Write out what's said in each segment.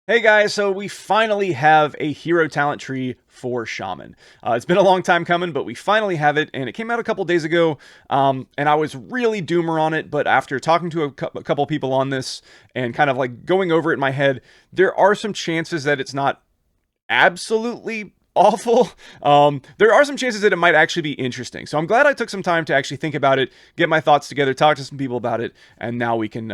Hey guys, so we finally have a hero talent tree for Shaman. It's been a long time coming, but we finally have it, and it came out a couple days ago. And I was really doomer on it, but after talking to a couple people on this and kind of like going over it in my head, there are some chances that it's not absolutely awful. There are some chances that it might actually be interesting. So I'm glad I took some time to actually think about it, get my thoughts together, talk to some people about it, and now we can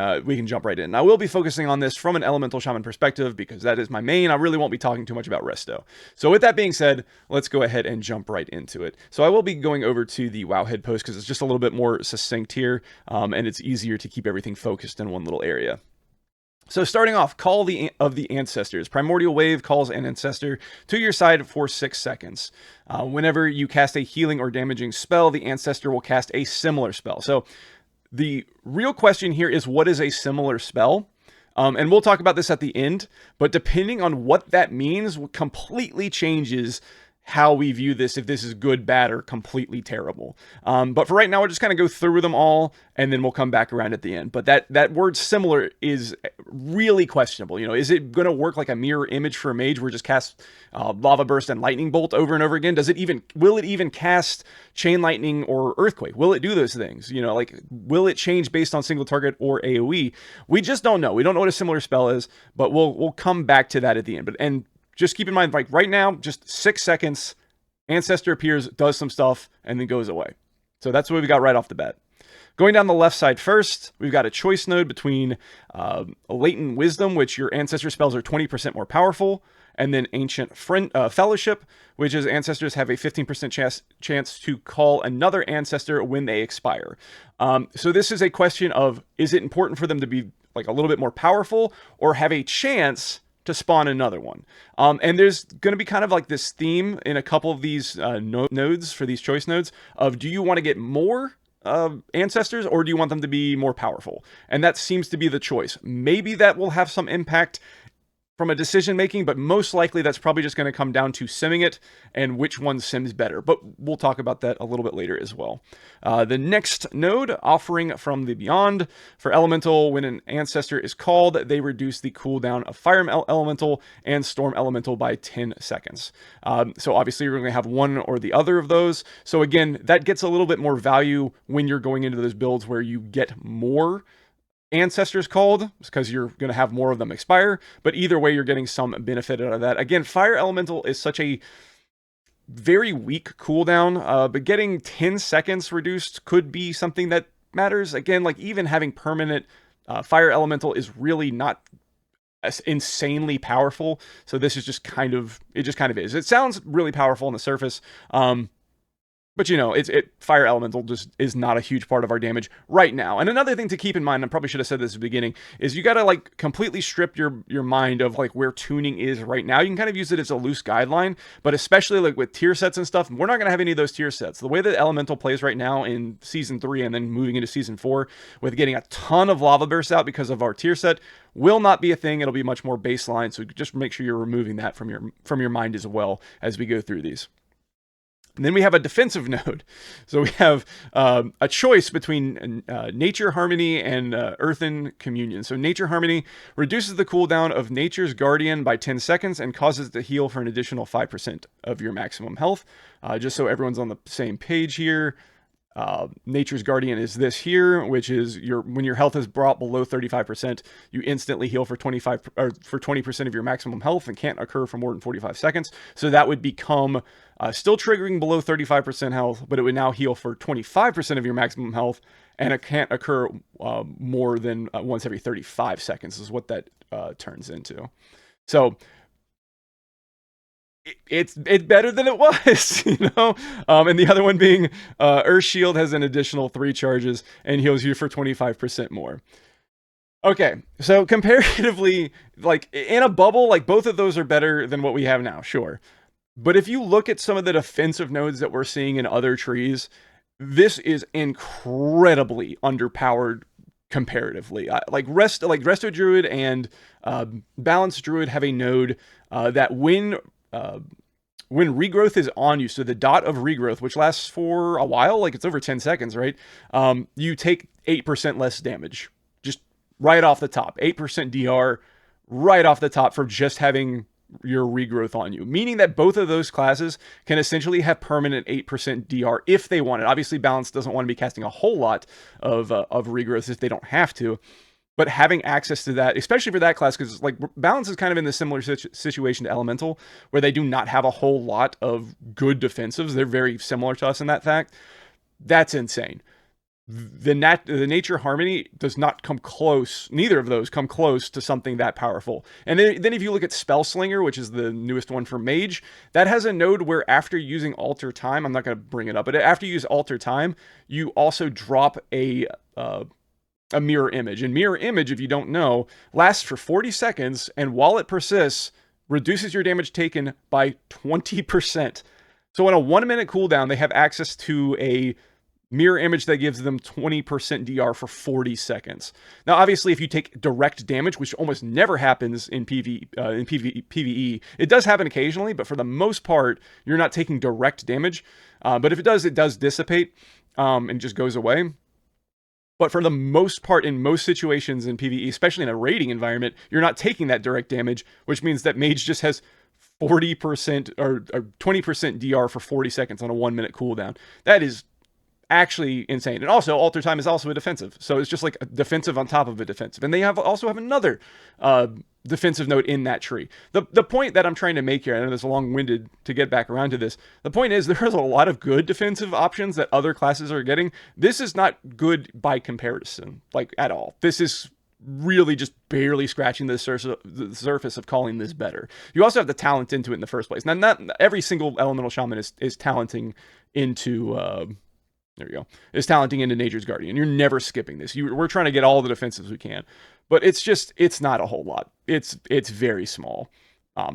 jump right in. I will be focusing on this from an elemental shaman perspective because that is my main. I really won't be talking too much about resto. So with that being said, let's go ahead and jump right into it. So I will be going over to the Wowhead post because it's just a little bit more succinct here, and it's easier to keep everything focused in one little area. So starting off, Call of the Ancestors. Primordial Wave calls an ancestor to your side for 6 seconds. Whenever you cast a healing or damaging spell, the ancestor will cast a similar spell. So the real question here is, what is a similar spell? And we'll talk about this at the end, but depending on what that means, completely changes how we view this, if this is good, bad, or completely terrible. But for right now, we'll just kind of go through them all, and then we'll come back around at the end. But that word similar is really questionable. Is it going to work like a mirror image for a mage where it just casts lava burst and lightning bolt over and over again? Will it even cast chain lightning or earthquake? Will it do those things? Will it change based on single target or AoE? We just don't know. We don't know what a similar spell is, but we'll come back to that at the end. And just keep in mind, like right now, just 6 seconds, Ancestor appears, does some stuff, and then goes away. So that's what we got right off the bat. Going down the left side first, we've got a choice node between Latent Wisdom, which your Ancestor spells are 20% more powerful, and then Ancient Fellowship, which is Ancestors have a 15% chance to call another Ancestor when they expire. So this is a question of, is it important for them to be like a little bit more powerful or have a chance to spawn another one? And there's going to be kind of like this theme in a couple of these nodes for these choice nodes of, do you want to get more ancestors or do you want them to be more powerful? And that seems to be the choice. Maybe that will have some impact from a decision making, but most likely that's probably just going to come down to simming it and which one sims better. But we'll talk about that a little bit later as well. The next node, Offering from the Beyond. For Elemental, when an ancestor is called, they reduce the cooldown of Fire Elemental and Storm Elemental by 10 seconds. So obviously we're going to have one or the other of those. So again, that gets a little bit more value when you're going into those builds where you get more ancestors called, because you're going to have more of them expire, but either way you're getting some benefit out of that. Again, Fire Elemental is such a very weak cooldown, but getting 10 seconds reduced could be something that matters. Again, like even having permanent Fire Elemental is really not insanely powerful, so this is just kind of, it just kind of is. It sounds really powerful on the surface, but Fire Elemental just is not a huge part of our damage right now. And another thing to keep in mind, I probably should have said this at the beginning, is you got to like completely strip your mind of like where tuning is right now. You can kind of use it as a loose guideline, but especially like with tier sets and stuff, we're not going to have any of those tier sets. The way that Elemental plays right now in Season 3 and then moving into Season 4 with getting a ton of lava bursts out because of our tier set will not be a thing. It'll be much more baseline, so just make sure you're removing that from your mind as well as we go through these. And then we have a defensive node. So we have a choice between Nature Harmony and Earthen Communion. So Nature Harmony reduces the cooldown of Nature's Guardian by 10 seconds and causes it to heal for an additional 5% of your maximum health. Just so everyone's on the same page here. Nature's Guardian is this here, which is when your health is brought below 35%, you instantly heal for 20% of your maximum health and can't occur for more than 45 seconds. So that would become still triggering below 35% health, but it would now heal for 25% of your maximum health, and it can't occur more than once every 35 seconds is what that turns into. So it's better than it was, and the other one being Earth Shield has an additional 3 charges and heals you for 25% more. Okay, so comparatively, like in a bubble, like both of those are better than what we have now, sure. But if you look at some of the defensive nodes that we're seeing in other trees, this is incredibly underpowered comparatively. Like Resto Druid and Balanced Druid have a node that when regrowth is on you, so the dot of regrowth, which lasts for a while, like it's over 10 seconds, right? You take 8% less damage, just right off the top. 8% DR right off the top for just having your regrowth on you, meaning that both of those classes can essentially have permanent 8% DR if they want it. Obviously, Balance doesn't want to be casting a whole lot of regrowth if they don't have to, but having access to that, especially for that class, because like Balance is kind of in the similar situation to Elemental, where they do not have a whole lot of good defensives. They're very similar to us in that fact. That's insane. The nature harmony does not come close. Neither of those come close to something that powerful. And then if you look at Spellslinger, which is the newest one for Mage, that has a node where after using Alter Time, I'm not going to bring it up, but after you use Alter Time, you also drop a mirror image. And mirror image, if you don't know, lasts for 40 seconds, and while it persists, reduces your damage taken by 20%. So on a 1-minute cooldown, they have access to a mirror image that gives them 20% DR for 40 seconds. Now, obviously, if you take direct damage, which almost never happens in PvE, it does happen occasionally, but for the most part, you're not taking direct damage. But if it does dissipate and just goes away. But for the most part, in most situations in PvE, especially in a raiding environment, you're not taking that direct damage, which means that Mage just has 40% or 20% DR for 40 seconds on a 1-minute cooldown. That is actually insane. And also, Alter Time is also a defensive. So it's just like a defensive on top of a defensive. And they also have another defensive node in that tree. The point that I'm trying to make here, I know it's long-winded to get back around to this, the point is there's a lot of good defensive options that other classes are getting. This is not good by comparison, like at all. This is really just barely scratching the surface of calling this better. You also have the talent into it in the first place. Now, not every single Elemental Shaman is talenting into... there you go. Is talenting into Nature's Guardian. You're never skipping this. We're trying to get all the defensives we can. But it's not a whole lot. It's very small.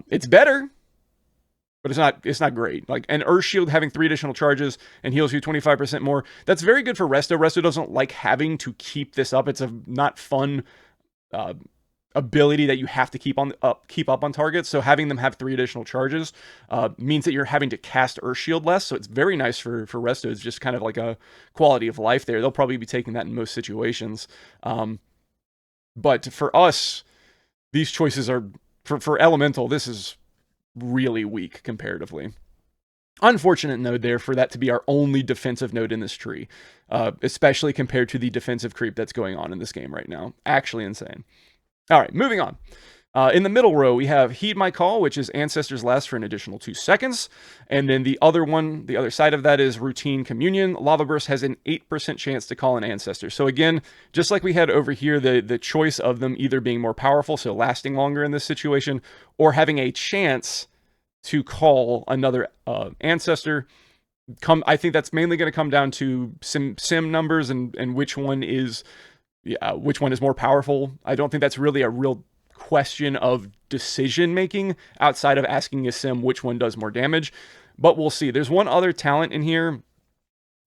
It's better, but it's not great. Like an Earth Shield having 3 additional charges and heals you 25% more. That's very good for Resto. Resto doesn't like having to keep this up. It's a not fun ability that you have to keep up on targets. So having them have 3 additional charges means that you're having to cast Earth Shield less. So it's very nice for Resto. It's just kind of like a quality of life there. They'll probably be taking that in most situations. But for us, these choices are for Elemental. This is really weak comparatively. Unfortunate node there for that to be our only defensive node in this tree, especially compared to the defensive creep that's going on in this game right now. Actually insane. All right, moving on. In the middle row, we have Heed My Call, which is Ancestors last for an additional 2 seconds. And then the other side of that is Routine Communion. Lava Burst has an 8% chance to call an Ancestor. So again, just like we had over here, the choice of them either being more powerful, so lasting longer in this situation, or having a chance to call another Ancestor. I think that's mainly going to come down to sim numbers and which one is more powerful. I don't think that's really a real question of decision making outside of asking a sim which one does more damage, but we'll see. There's one other talent in here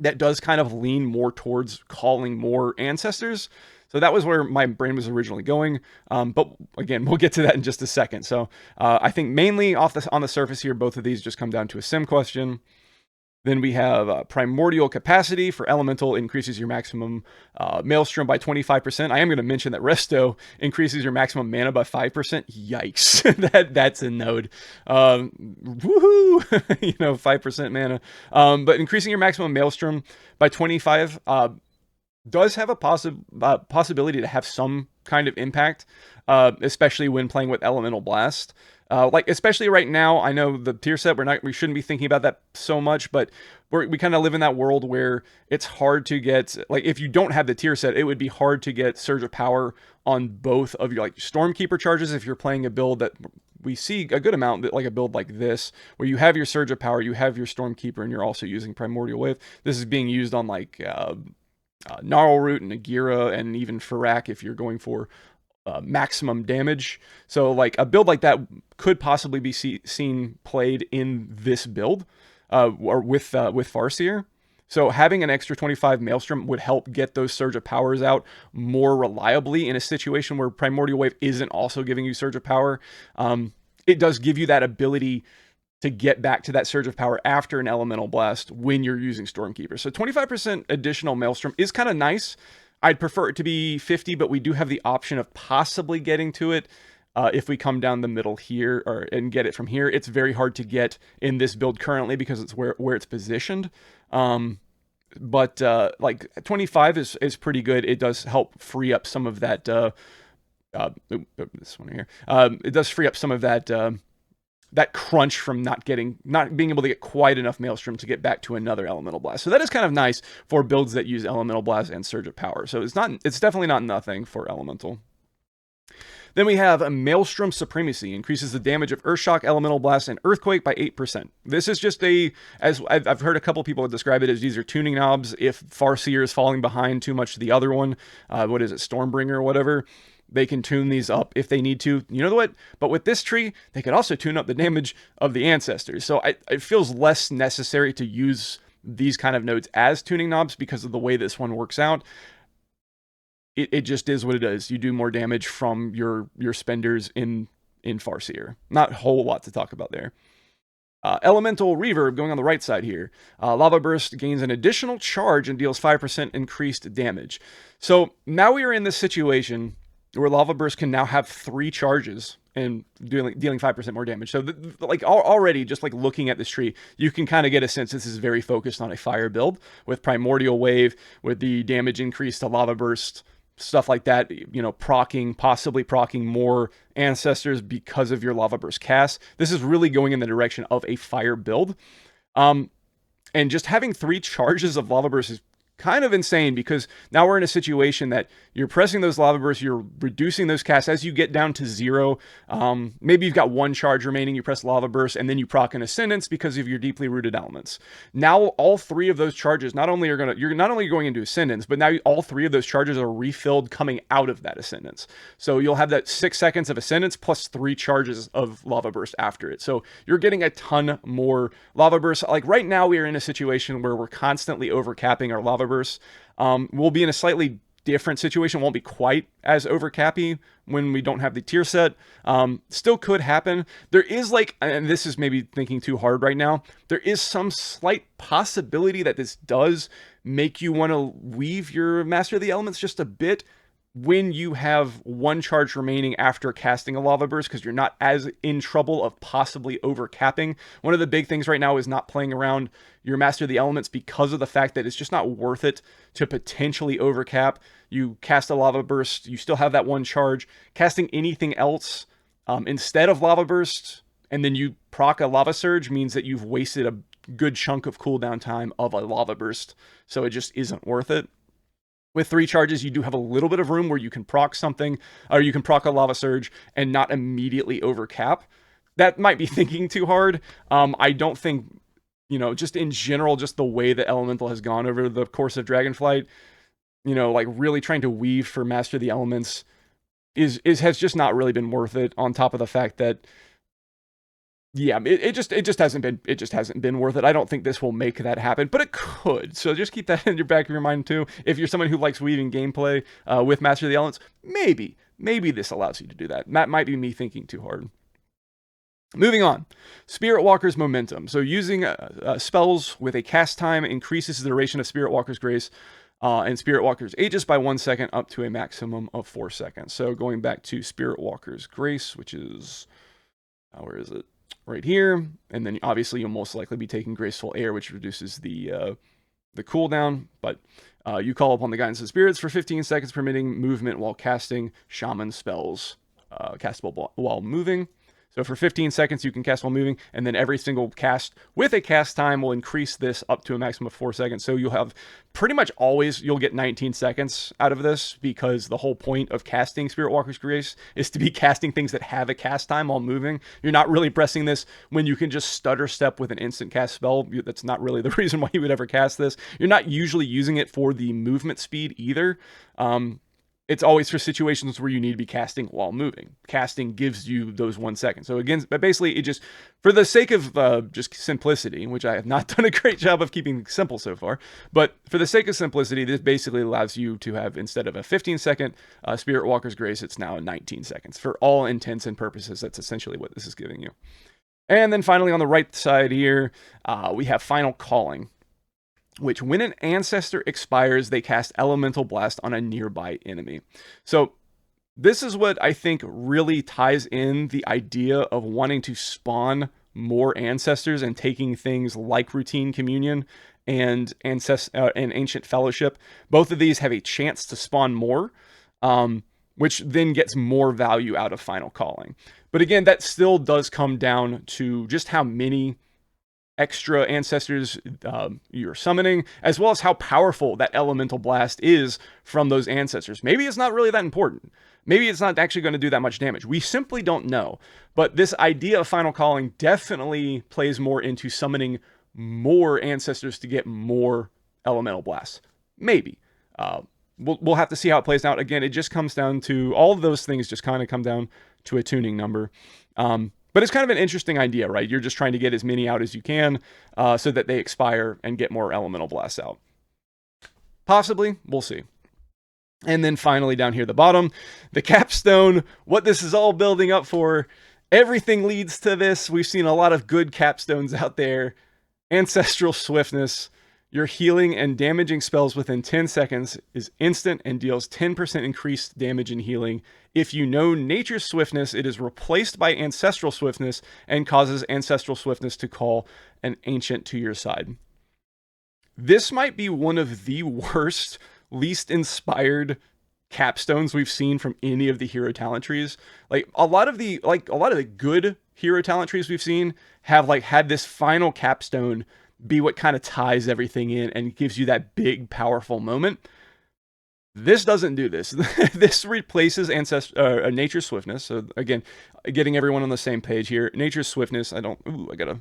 that does kind of lean more towards calling more Ancestors. So that was where my brain was originally going. But again, we'll get to that in just a second. So I think mainly on the surface here, both of these just come down to a sim question. Then we have Primordial Capacity for Elemental, increases your maximum Maelstrom by 25%. I am going to mention that Resto increases your maximum mana by 5%. Yikes. That's a node. Woohoo! 5% mana. But increasing your maximum Maelstrom by 25 does have a possibility to have some kind of impact, especially when playing with Elemental Blast. Especially right now, I know the tier set, we shouldn't be thinking about that so much, but we kind of live in that world where it's hard to get, if you don't have the tier set, it would be hard to get Surge of Power on both of your, Stormkeeper charges if you're playing a build that we see a good amount, like a build like this, where you have your Surge of Power, you have your Stormkeeper, and you're also using Primordial Wave. This is being used on, Gnarl Root and Agira, and even Farak if you're going for maximum damage. So a build like that could possibly be seen played in this build or with Farseer. So having an extra 25 Maelstrom would help get those Surge of Powers out more reliably in a situation where Primordial Wave isn't also giving you Surge of Power. It does give you that ability to get back to that Surge of Power after an Elemental Blast when you're using Stormkeeper. So 25% additional Maelstrom is kind of nice. I'd prefer it to be 50, but we do have the option of possibly getting to it if we come down the middle here and get it from here. It's very hard to get in this build currently because it's where it's positioned. But like 25 is pretty good. It does help free up some of that. This one here. It does free up some of that. That crunch from not being able to get quite enough Maelstrom to get back to another Elemental Blast. So that is kind of nice for builds that use Elemental Blast and Surge of Power. So it's definitely not nothing for Elemental. Then we have a Maelstrom Supremacy. Increases the damage of Earthshock, Elemental Blast, and Earthquake by 8%. This is just as I've heard a couple people describe it as these are tuning knobs. If Farseer is falling behind too much to the other one, what is it, Stormbringer or whatever, they can tune these up if they need to. You know what? But with this tree, they could also tune up the damage of the ancestors. So it feels less necessary to use these kind of nodes as tuning knobs because of the way this one works out. It just is what it is. You do more damage from your spenders in Farseer. Not a whole lot to talk about there. Elemental Reverb going on the right side here. Lava Burst gains an additional charge and deals 5% increased damage. So now we are in this situation where Lava Burst can now have 3 charges and dealing 5% more damage. So like already just like looking at this tree, you can kind of get a sense this is very focused on a fire build with Primordial Wave, with the damage increase to Lava Burst, stuff like that, you know, possibly procking more ancestors because of your Lava Burst cast. This is really going in the direction of a fire build. And just having 3 charges of Lava Burst is kind of insane because now we're in a situation that you're pressing those Lava Bursts, you're reducing those casts as you get down to 0. Maybe you've got 1 charge remaining, you press Lava Burst, and then you proc an Ascendance because of your deeply rooted elements. Now all 3 of those charges you're not only going into Ascendance, but now all 3 of those charges are refilled coming out of that Ascendance. So you'll have that 6 seconds of Ascendance plus 3 charges of Lava Burst after it. So you're getting a ton more Lava Burst. Like right now we are in a situation where we're constantly overcapping our Lava Burst. We'll be in a slightly different situation. Won't be quite as overcappy when we don't have the tier set. Still could happen. There is and this is maybe thinking too hard right now, there is some slight possibility that this does make you want to weave your Master of the Elements just a bit when you have 1 charge remaining after casting a Lava Burst, because you're not as in trouble of possibly overcapping. One of the big things right now is not playing around your Master of the Elements because of the fact that it's just not worth it to potentially overcap. You cast a Lava Burst, you still have that 1 charge. Casting anything else instead of Lava Burst, and then you proc a Lava Surge means that you've wasted a good chunk of cooldown time of a Lava Burst, so it just isn't worth it. With 3 charges, you do have a little bit of room where you can proc something, or you can proc a Lava Surge and not immediately overcap. That might be thinking too hard. I don't think, you know, just in general, just the way that Elemental has gone over the course of Dragonflight, you know, like really trying to weave for Master of the Elements has just not really been worth it, on top of the fact that, yeah, it just hasn't been worth it. I don't think this will make that happen, but it could. So just keep that in your back of your mind too. If you're someone who likes weaving gameplay with Master of the Elements, maybe this allows you to do that. That might be me thinking too hard. Moving on, Spirit Walker's Momentum. So using spells with a cast time increases the duration of Spirit Walker's Grace and Spirit Walker's Aegis by 1 second up to a maximum of 4 seconds. So going back to Spirit Walker's Grace, which is, where is it? Right here, and then obviously you'll most likely be taking Graceful Air, which reduces the cooldown, but you call upon the guidance of spirits for 15 seconds, permitting movement while casting shaman spells, castable while moving. So for 15 seconds, you can cast while moving, and then every single cast with a cast time will increase this up to a maximum of 4 seconds. So you'll have pretty much always, you'll get 19 seconds out of this, because the whole point of casting Spirit Walker's Grace is to be casting things that have a cast time while moving. You're not really pressing this when you can just stutter step with an instant cast spell. That's not really the reason why you would ever cast this. You're not usually using it for the movement speed either. It's always for situations where you need to be casting while moving. Casting gives you those 1 second. So again, but basically it just, for the sake of just simplicity, which I have not done a great job of keeping simple so far, but for the sake of simplicity, this basically allows you to have, instead of a 15-second Spirit Walker's Grace, it's now a 19 seconds. For all intents and purposes, that's essentially what this is giving you. And then finally on the right side here, we have Final Calling, which when an ancestor expires, they cast Elemental Blast on a nearby enemy. So This is what I think really ties in the idea of wanting to spawn more ancestors and taking things like routine communion and and ancient fellowship. Both of these have a chance to spawn more, which then gets more value out of final calling. But again, that still does come down to just how many extra ancestors you're summoning, as well as how powerful that elemental blast is from those ancestors. Maybe it's not really that important. Maybe it's not actually going to do that much damage. We simply don't know. But this idea of final calling definitely plays more into summoning more ancestors to get more elemental blasts. Maybe. We'll have to see how it plays out. Again, it just comes down to, all of those things just kind of come down to a tuning number. But it's kind of an interesting idea, right? You're just trying to get as many out as you can so that they expire and get more elemental blasts out. Possibly, we'll see. And then finally down here at the bottom, the capstone, what this is all building up for. Everything leads to this. We've seen a lot of good capstones out there. Ancestral Swiftness. Your healing and damaging spells within 10 seconds is instant and deals 10% increased damage and healing. If you know Nature's Swiftness, it is replaced by Ancestral Swiftness and causes Ancestral Swiftness to call an ancient to your side. This might be one of the worst, least inspired capstones we've seen from any of the hero talent trees. Like a lot of the good hero talent trees we've seen have had this final capstone be what kind of ties everything in and gives you that big, powerful moment. This doesn't do this. This replaces Nature's Swiftness. So again, getting everyone on the same page here. Nature's Swiftness. I gotta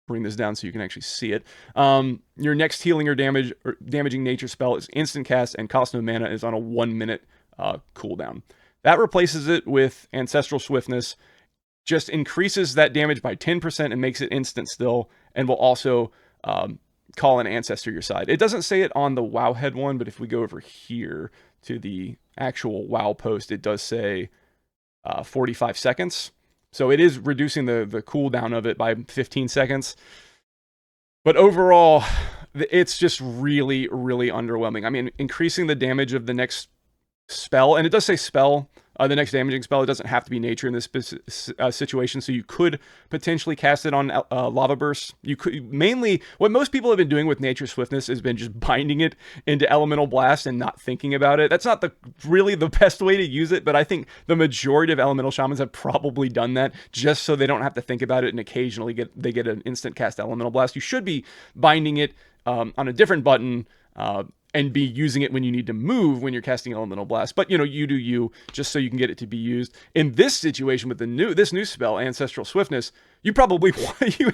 bring this down so you can actually see it. Your next healing or damaging nature spell is instant cast and cost no mana, is on a 1 minute cooldown. That replaces it with Ancestral Swiftness. Just increases that damage by 10% and makes it instant still, and will also call an ancestor your side. It doesn't say it on the Wowhead one, but if we go over here to the actual WoW post, it does say 45 seconds. So it is reducing the cooldown of it by 15 seconds. But overall, it's just really, really underwhelming. I mean, increasing the damage of the next spell, and it does say spell, the next damaging spell, it doesn't have to be nature in this situation, so you could potentially cast it on Lava Burst. You could, mainly, what most people have been doing with Nature Swiftness has been just binding it into Elemental Blast and not thinking about it. That's not really the best way to use it, but I think the majority of Elemental Shamans have probably done that just so they don't have to think about it, and occasionally they get an instant cast Elemental Blast. You should be binding it on a different button, and be using it when you need to move when you're casting Elemental Blast. But, you do you, just so you can get it to be used. In this situation with this new spell, Ancestral Swiftness, you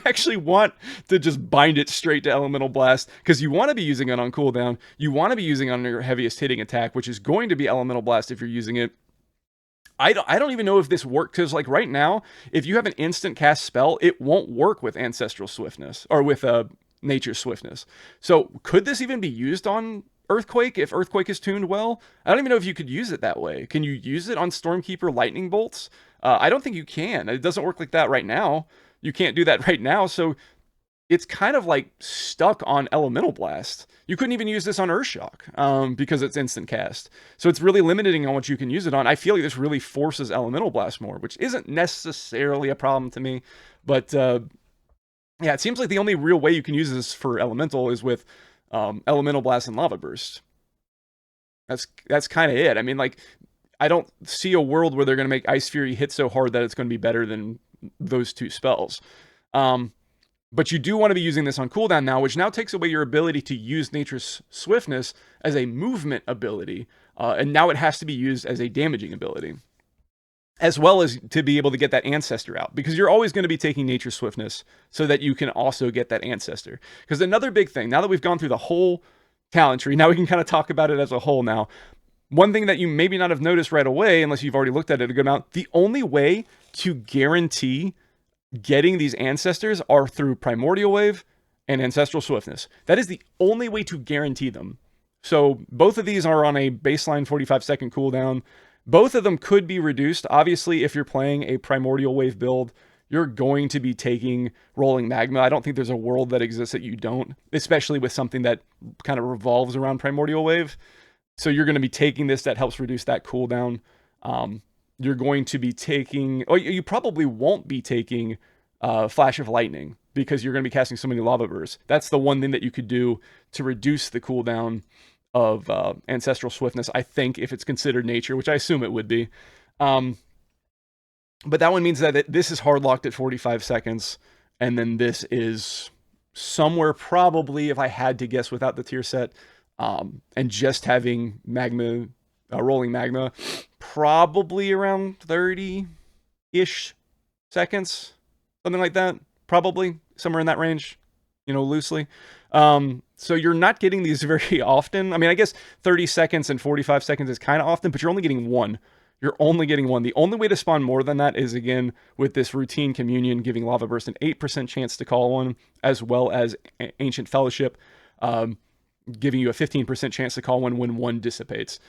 actually want to just bind it straight to Elemental Blast, because you want to be using it on cooldown. You want to be using it on your heaviest hitting attack, which is going to be Elemental Blast if you're using it. I don't even know if this works, because right now, if you have an instant cast spell, it won't work with Ancestral Swiftness, or with Nature Swiftness. So could this even be used on Earthquake if Earthquake is tuned well? I don't even know if you could use it that way. Can you use it on Stormkeeper Lightning Bolts? I don't think you can. It doesn't work like that right now. You can't do that right now, so it's kind of stuck on Elemental Blast. You couldn't even use this on Earthshock because it's instant cast. So it's really limiting on what you can use it on. I feel like this really forces Elemental Blast more, which isn't necessarily a problem to me, but yeah, it seems like the only real way you can use this for Elemental is with Elemental Blast and Lava Burst. That's kind of it. I mean, I don't see a world where they're going to make Ice Fury hit so hard that it's going to be better than those two spells. But you do want to be using this on cooldown now, which now takes away your ability to use Nature's Swiftness as a movement ability, and now it has to be used as a damaging ability, as well as to be able to get that ancestor out, because you're always going to be taking Nature Swiftness so that you can also get that ancestor. Because another big thing, now that we've gone through the whole talent tree, now we can kind of talk about it as a whole now. One thing that you maybe not have noticed right away, unless you've already looked at it a good amount, the only way to guarantee getting these ancestors are through Primordial Wave and Ancestral Swiftness. That is the only way to guarantee them. So both of these are on a baseline 45-second cooldown. Both of them could be reduced. Obviously, if you're playing a Primordial Wave build, you're going to be taking Rolling Magma. I don't think there's a world that exists that you don't, especially with something that kind of revolves around Primordial Wave. So you're going to be taking this. That helps reduce that cooldown. You're going to be taking, oh, you probably won't be taking Flash of Lightning because you're going to be casting so many lava bursts. That's the one thing that you could do to reduce the cooldown of Ancestral Swiftness, I think, if it's considered nature, which I assume it would be. But that one means that this is hard locked at 45 seconds, and then this is somewhere probably, if I had to guess without the tier set, and just having magma, rolling magma, probably around 30-ish seconds, something like that. Probably somewhere in that range, loosely. So you're not getting these very often. I mean, I guess 30 seconds and 45 seconds is kind of often, but you're only getting one. You're only getting one. The only way to spawn more than that is, again, with this routine communion, giving Lava Burst an 8% chance to call one, as well as Ancient Fellowship, giving you a 15% chance to call one when one dissipates.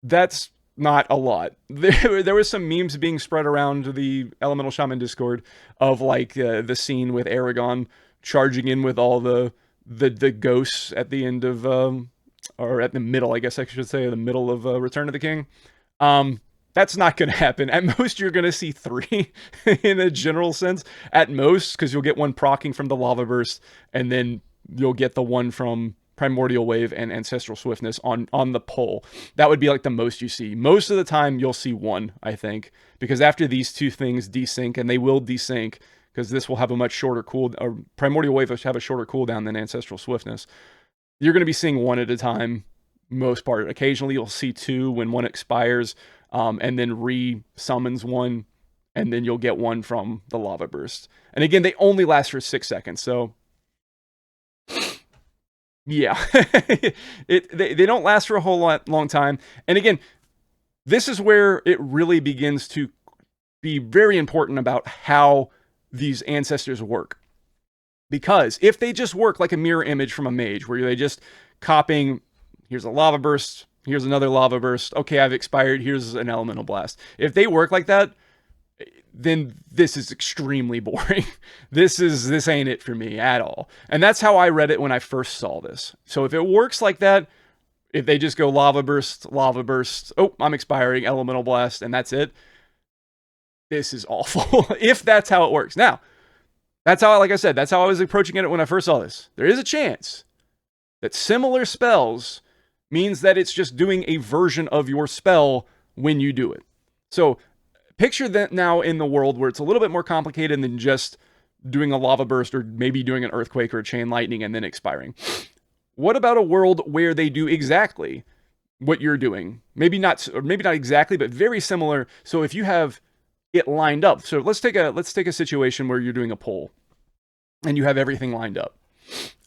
That's not a lot. There was some memes being spread around the Elemental Shaman Discord of like the scene with Aragon charging in with all the ghosts at the end of or at the middle, I guess I should say, the middle of Return of the King. That's not going to happen. At most, you're going to see 3 in a general sense. At most, because you'll get one proccing from the Lava Burst, and then you'll get the one from Primordial Wave and Ancestral Swiftness on the pull. That would be like the most you see. Most of the time, you'll see 1, I think, because after these 2 things desync, and they will desync, because this will have a much shorter or Primordial Wave will have a shorter cooldown than Ancestral Swiftness. You're going to be seeing 1 at a time, most part. Occasionally, you'll see 2 when 1 expires, and then re-summons 1, and then you'll get 1 from the Lava Burst. And again, they only last for 6 seconds, so yeah, they don't last for a whole long time. And again, this is where it really begins to be very important about how these ancestors work. Because if they just work like a mirror image from a mage, where they just copying, here's a Lava Burst, here's another Lava Burst, okay, I've expired, here's an Elemental Blast. If they work like that, then this is extremely boring. This ain't it for me at all. And that's how I read it when I first saw this. So if it works like that, if they just go Lava Burst, oh, I'm expiring, Elemental Blast, and that's it, this is awful. If that's how it works. Now, that's how, like I said, that's how I was approaching it when I first saw this. There is a chance that similar spells means that it's just doing a version of your spell when you do it. So picture that now in the world where it's a little bit more complicated than just doing a Lava Burst or maybe doing an Earthquake or a Chain Lightning and then expiring. What about a world where they do exactly what you're doing? Maybe not exactly, but very similar. So if you have it lined up. So let's take a situation where you're doing a pull and you have everything lined up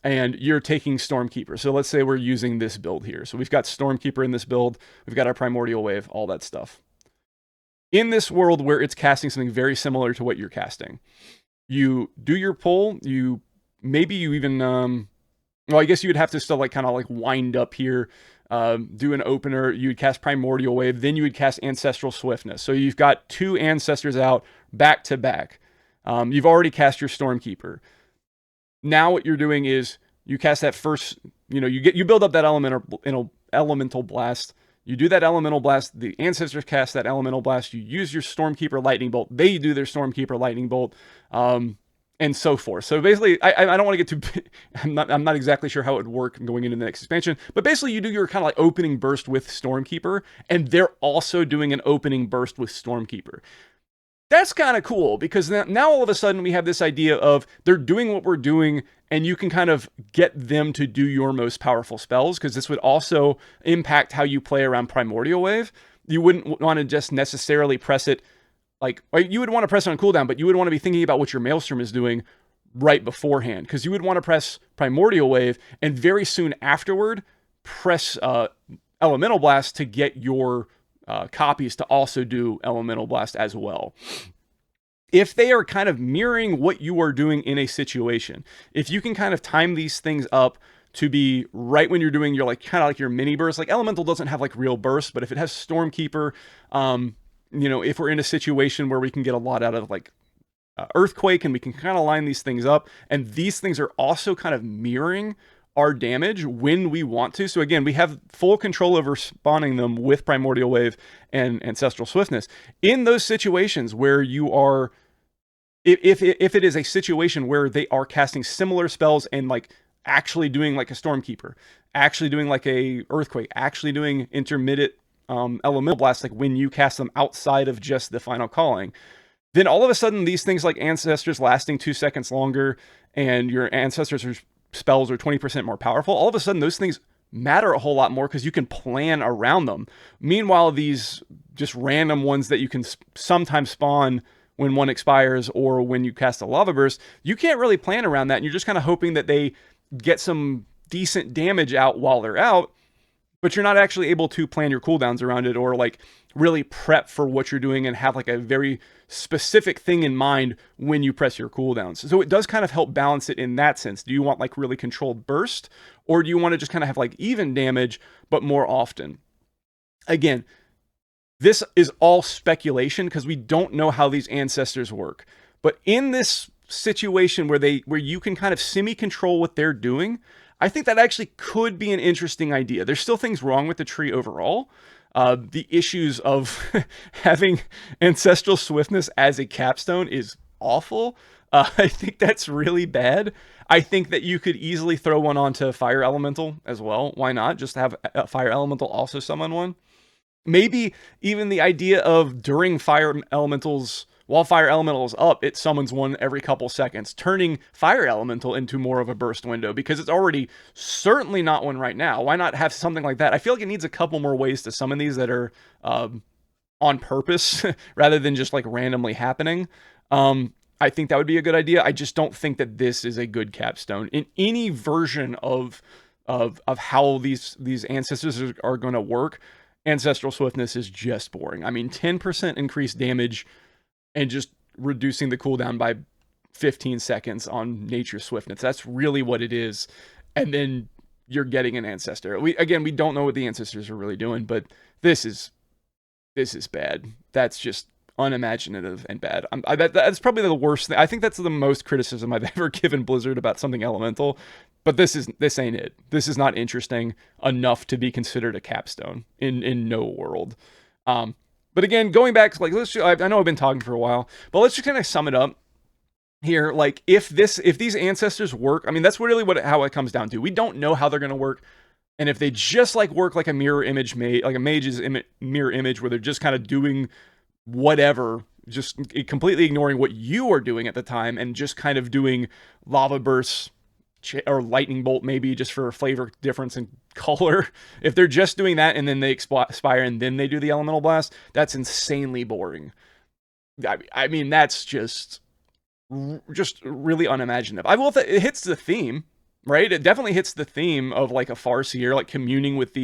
and you're taking Stormkeeper. So let's say we're using this build here. So we've got Stormkeeper in this build. We've got our Primordial Wave, all that stuff. In this world where it's casting something very similar to what you're casting, you do your pull, maybe you even, well, I guess you would have to still like kind of like wind up here, do an opener, you would cast Primordial Wave, then you would cast Ancestral Swiftness. So you've got 2 ancestors out back to back. You've already cast your Stormkeeper. Now what you're doing is you cast that first, you build up that elemental blast. You do that Elemental Blast, the ancestors cast that Elemental Blast, you use your Stormkeeper Lightning Bolt, they do their Stormkeeper Lightning Bolt, and so forth. So basically, I don't want to get too, I'm not exactly sure how it would work going into the next expansion, but basically you do your kind of like opening burst with Stormkeeper, and they're also doing an opening burst with Stormkeeper. That's kind of cool, because now all of a sudden we have this idea of they're doing what we're doing, and you can kind of get them to do your most powerful spells, because this would also impact how you play around Primordial Wave. You wouldn't want to just necessarily press it, like, you would want to press it on cooldown, but you would want to be thinking about what your Maelstrom is doing right beforehand, because you would want to press Primordial Wave, and very soon afterward, press Elemental Blast to get your copies to also do Elemental Blast as well. If they are kind of mirroring what you are doing in a situation, if you can kind of time these things up to be right when you're doing your like kind of like your mini burst, like Elemental doesn't have like real bursts, but if it has Stormkeeper, if we're in a situation where we can get a lot out of like Earthquake, and we can kind of line these things up, and these things are also kind of mirroring our damage when we want to. So again, we have full control over spawning them with Primordial Wave and Ancestral Swiftness. In those situations where you are, if it is a situation where they are casting similar spells and like actually doing like a Stormkeeper, actually doing like a Earthquake, actually doing intermittent Elemental Blast, like when you cast them outside of just the Final Calling, then all of a sudden these things like Ancestors lasting 2 seconds longer and your Ancestors spells are 20% more powerful, all of a sudden those things matter a whole lot more because you can plan around them. Meanwhile, these just random ones that you can sometimes spawn when one expires or when you cast a Lava Burst, you can't really plan around that, and you're just kind of hoping that they get some decent damage out while they're out, but you're not actually able to plan your cooldowns around it or like really prep for what you're doing and have like a very specific thing in mind when you press your cooldowns. So it does kind of help balance it in that sense. Do you want like really controlled burst, or do you want to just kind of have like even damage but more often? Again, this is all speculation because we don't know how these Ancestors work. But in this situation where you can kind of semi-control what they're doing, I think that actually could be an interesting idea. There's still things wrong with the tree overall. The issues of having Ancestral Swiftness as a capstone is awful. I think that's really bad. I think that you could easily throw one onto Fire Elemental as well. Why not? Just have a Fire Elemental also summon one. Maybe even the idea of during Fire Elementals, while Fire Elemental is up, it summons one every couple seconds, turning Fire Elemental into more of a burst window because it's already certainly not one right now. Why not have something like that? I feel like it needs a couple more ways to summon these that are on purpose rather than just like randomly happening. I think that would be a good idea. I just don't think that this is a good capstone in any version of how these Ancestors are going to work. Ancestral Swiftness is just boring. I mean, 10% increased damage and just reducing the cooldown by 15 seconds on Nature's Swiftness. That's really what it is. And then you're getting an Ancestor. We don't know what the Ancestors are really doing, but this is bad. That's just unimaginative and bad. That's probably the worst thing. I think that's the most criticism I've ever given Blizzard about something elemental. But this ain't it. This is not interesting enough to be considered a capstone in no world. But again, going back, like I know I've been talking for a while, but let's just kind of sum it up here. Like if these Ancestors work, I mean that's really how it comes down to. We don't know how they're going to work, and if they just like work like a mirror image like a mage's mirror image, where they're just kind of doing whatever, just completely ignoring what you are doing at the time, and just kind of doing lava bursts or lightning bolt, maybe just for a flavor difference in color. If they're just doing that and then they expire and then they do the elemental blast, that's insanely boring. I mean, that's just really unimaginative. I will. It hits the theme, right? It definitely hits the theme of like a Farseer, like communing with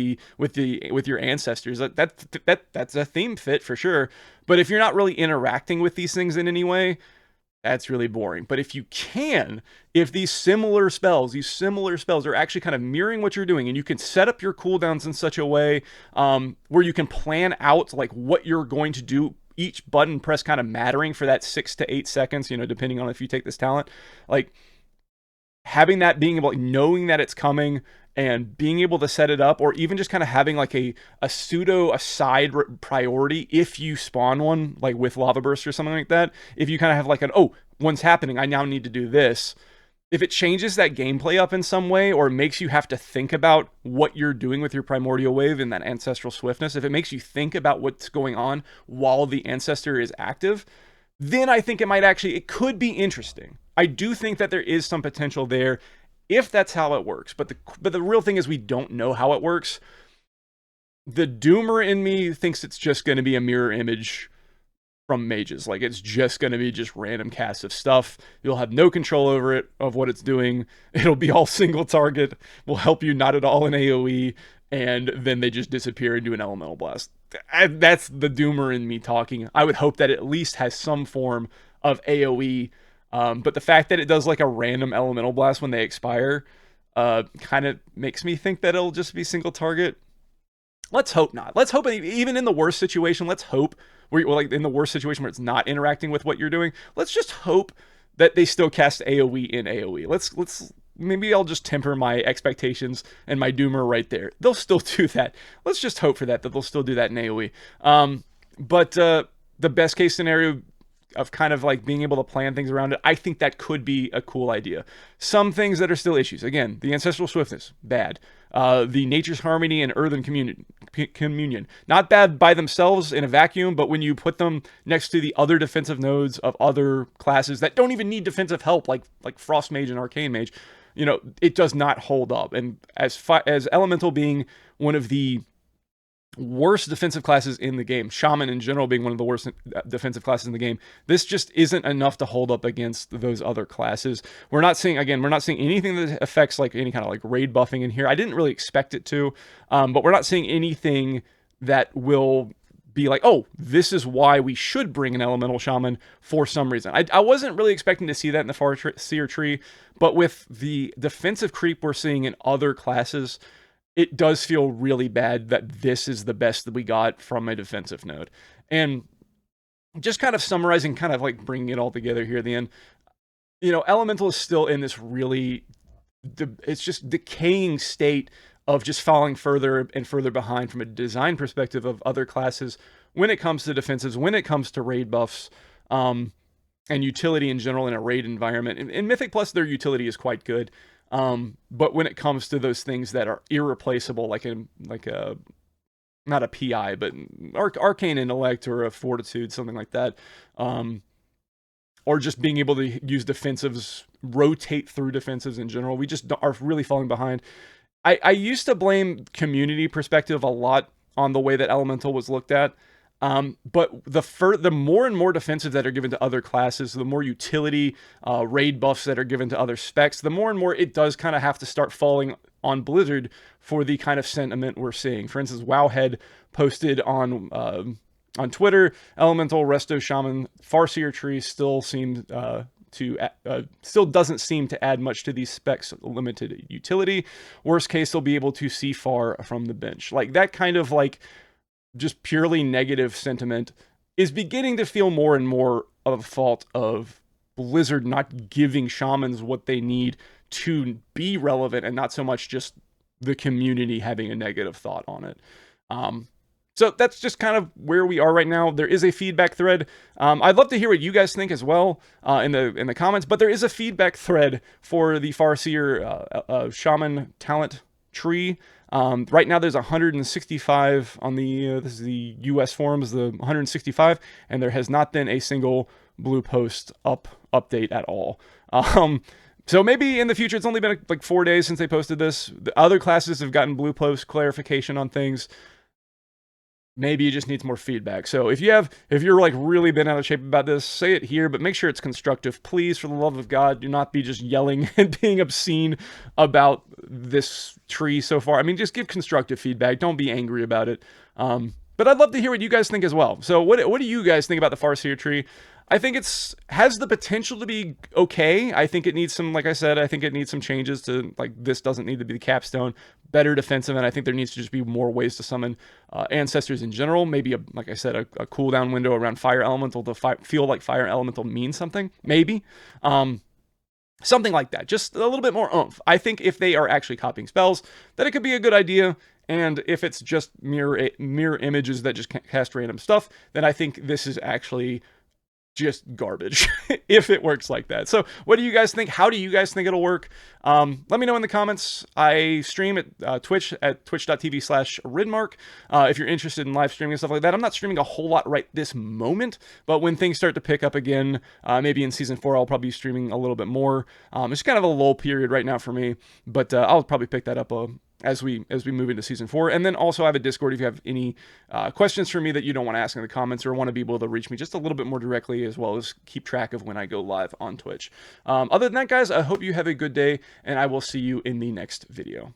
your Ancestors. That's a theme fit for sure. But if you're not really interacting with these things in any way, that's really boring. But if these similar spells are actually kind of mirroring what you're doing, and you can set up your cooldowns in such a way where you can plan out like what you're going to do, each button press kind of mattering for that 6 to 8 seconds, depending on if you take this talent, like having that, being able, knowing that it's coming and being able to set it up, or even just kind of having like a side priority if you spawn one, like with Lava Burst or something like that. If you kind of have like one's happening, I now need to do this. If it changes that gameplay up in some way, or makes you have to think about what you're doing with your Primordial Wave and that Ancestral Swiftness, if it makes you think about what's going on while the Ancestor is active, then I think it could be interesting. I do think that there is some potential there if that's how it works. But the real thing is we don't know how it works. The doomer in me thinks it's just going to be a mirror image from mages. Like it's just going to be just random casts of stuff. You'll have no control over it, of what it's doing. It'll be all single target, will help you not at all in AoE, and then they just disappear and do an elemental blast. That's the doomer in me talking. I would hope that it at least has some form of AoE. But the fact that it does like a random elemental blast when they expire kind of makes me think that it'll just be single target. Let's hope not. Let's hope even in the worst situation, let's hope like in the worst situation where it's not interacting with what you're doing, let's just hope that they still cast AoE in AoE. maybe I'll just temper my expectations and my doomer right there. They'll still do that. Let's just hope for that they'll still do that in AoE. But the best case scenario of kind of like being able to plan things around it, I think that could be a cool idea. Some things that are still issues. Again, the Ancestral Swiftness, bad. The Nature's Harmony and Earthen Communion. Not bad by themselves in a vacuum, but when you put them next to the other defensive nodes of other classes that don't even need defensive help, like Frost Mage and Arcane Mage, you know, it does not hold up. And as Elemental being one of the worst defensive classes in the game, Shaman in general being one of the worst defensive classes in the game, this just isn't enough to hold up against those other classes. We're not seeing anything that affects like any kind of like raid buffing in here. I didn't really expect it to, but we're not seeing anything that will be like, oh, this is why we should bring an Elemental Shaman for some reason. I wasn't really expecting to see that in the Farseer tree, but with the defensive creep we're seeing in other classes, it does feel really bad that this is the best that we got from a defensive node. And just kind of summarizing, kind of like bringing it all together here at the end, you know, Elemental is still in this really, it's just decaying state of just falling further and further behind from a design perspective of other classes when it comes to defensives, when it comes to raid buffs, and utility in general in a raid environment. In Mythic Plus, their utility is quite good. But when it comes to those things that are irreplaceable, like a not a PI, but arcane intellect or a fortitude, something like that, or just being able to use defensives, rotate through defensives in general, we just are really falling behind. I used to blame community perspective a lot on the way that Elemental was looked at. But the more and more defensive that are given to other classes, the more utility, raid buffs that are given to other specs, the more and more it does kind of have to start falling on Blizzard for the kind of sentiment we're seeing. For instance, Wowhead posted on Twitter, Elemental, Resto Shaman, Farseer Tree still seemed still doesn't seem to add much to these specs, limited utility. Worst case, they'll be able to see far from the bench. Like that kind of like just purely negative sentiment is beginning to feel more and more of a fault of Blizzard not giving shamans what they need to be relevant, and not so much just the community having a negative thought on it. So that's just kind of where we are right now. There is a feedback thread. I'd love to hear what you guys think as well in the comments, but there is a feedback thread for the Farseer Shaman Talent Tree. Right now there's 165 on the, this is the US forums, the 165, and there has not been a single blue post update at all. So maybe in the future, it's only been like 4 days since they posted this. The other classes have gotten blue post clarification on things. Maybe you just need more feedback. So if you're like really been out of shape about this, say it here, but make sure it's constructive. Please, for the love of God, do not be just yelling and being obscene about this tree so far. I mean, just give constructive feedback. Don't be angry about it. But I'd love to hear what you guys think as well. So what do you guys think about the Farseer tree? I think has the potential to be okay. I think it needs some, like I said, I think it needs some changes to, like, this doesn't need to be the capstone, better defensive, and I think there needs to just be more ways to summon ancestors in general. Maybe, like I said, a cooldown window around Fire Elemental to feel like Fire Elemental means something, maybe. Something like that, just a little bit more oomph. I think if they are actually copying spells, that it could be a good idea. And if it's just mirror images that just cast random stuff, then I think this is actually just garbage if it works like that. So what do you guys think? How do you guys think it'll work? Let me know in the comments. I stream at Twitch at twitch.tv/Ridmark. If you're interested in live streaming and stuff like that. I'm not streaming a whole lot right this moment, but when things start to pick up again, maybe in season 4, I'll probably be streaming a little bit more. It's kind of a lull period right now for me, but I'll probably pick that up as we move into season 4. And then also I have a Discord if you have any questions for me that you don't want to ask in the comments, or want to be able to reach me just a little bit more directly, as well as keep track of when I go live on Twitch. Other than that, guys, I hope you have a good day, and I will see you in the next video.